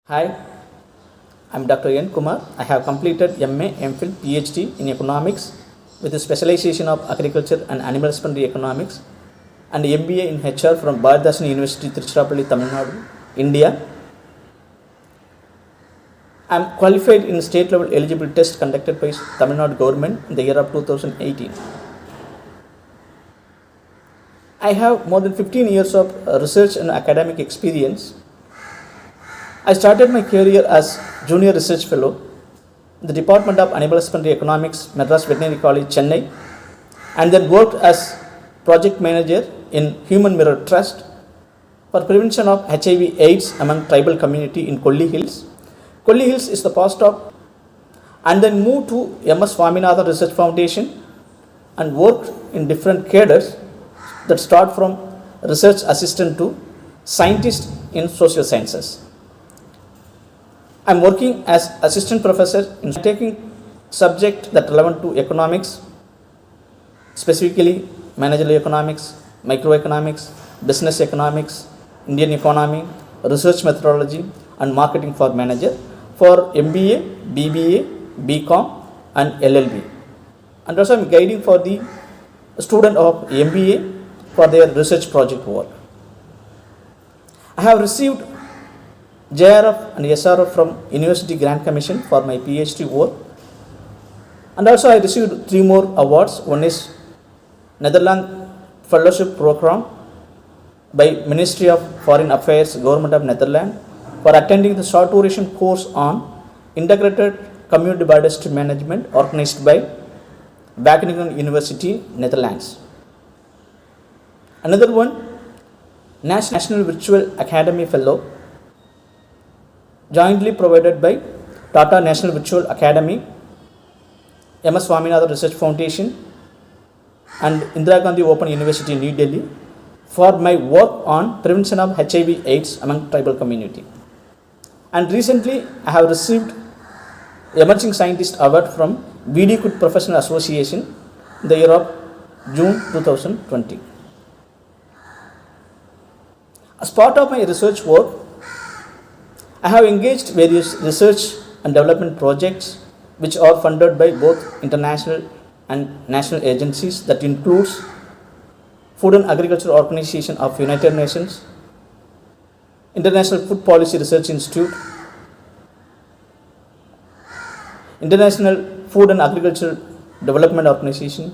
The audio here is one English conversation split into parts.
Hi, I'm Dr. N. Kumar. I have completed MA, MPhil, PhD in economics with a specialization of agriculture and animal husbandry economics and MBA in HR from Bharatdasan University, Tiruchirappalli, Tamil Nadu, India. I am qualified in state level eligibility test conducted by Tamil Nadu government in the year of 2018. I have more than 15 years of research and academic experience. I started my career as Junior Research Fellow in the Department of Animal Husbandry Economics, Madras Veterinary College, Chennai, and then worked as Project Manager in Human Mirror Trust for prevention of HIV/AIDS among tribal community in Kolli Hills. Kolli Hills is the postop, and then moved to MS Swaminathan Research Foundation and worked in different cadres that start from research assistant to scientist in social sciences. I am working as assistant professor in taking subject that relevant to economics, specifically managerial economics, microeconomics, business economics, Indian economy, research methodology, and marketing for manager for MBA, BBA, BCom, and LLB. And also I am guiding for the student of MBA for their research project work. I have received JRF and SRF from University Grant Commission for my PhD work, and also I received 3 more awards. One is Netherlands Fellowship Program by Ministry of Foreign Affairs, Government of Netherlands, for attending the short duration course on Integrated Community Biodiversity Management organized by Wageningen University, Netherlands. Another one, National Virtual Academy Fellow, jointly provided by Tata National Virtual Academy, MS Swaminathan Research Foundation, and Indira Gandhi Open University, New Delhi, for my work on prevention of HIV/AIDS among tribal community. And recently, I have received Emerging Scientist Award from VD Kut Professional Association in the year of June 2020. As part of my research work, I have engaged various research and development projects which are funded by both international and national agencies, that includes Food and Agriculture Organization of United Nations, International Food Policy Research Institute, International Food and Agriculture Development Organization,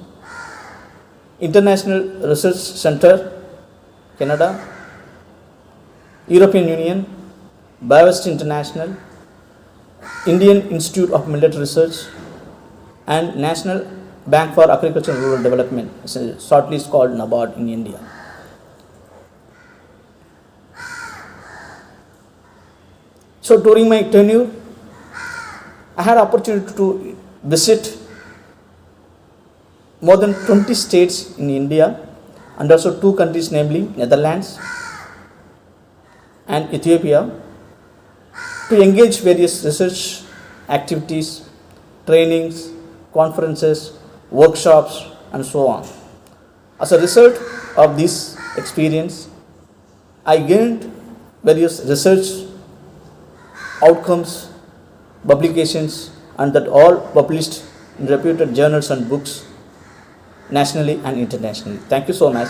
International Research Center, Canada, European Union, Biodiversity International, Indian Institute of Millet Research, and National Bank for Agriculture and Rural Development, shortly called NABARD in India. So during my tenure, I had opportunity to visit more than 20 states in India, and also 2 countries, namely Netherlands and Ethiopia, to engage various research activities, trainings, conferences, workshops, and so on. As a result of this experience, I gained various research outcomes, publications, and that all published in reputed journals and books nationally and internationally. Thank you so much.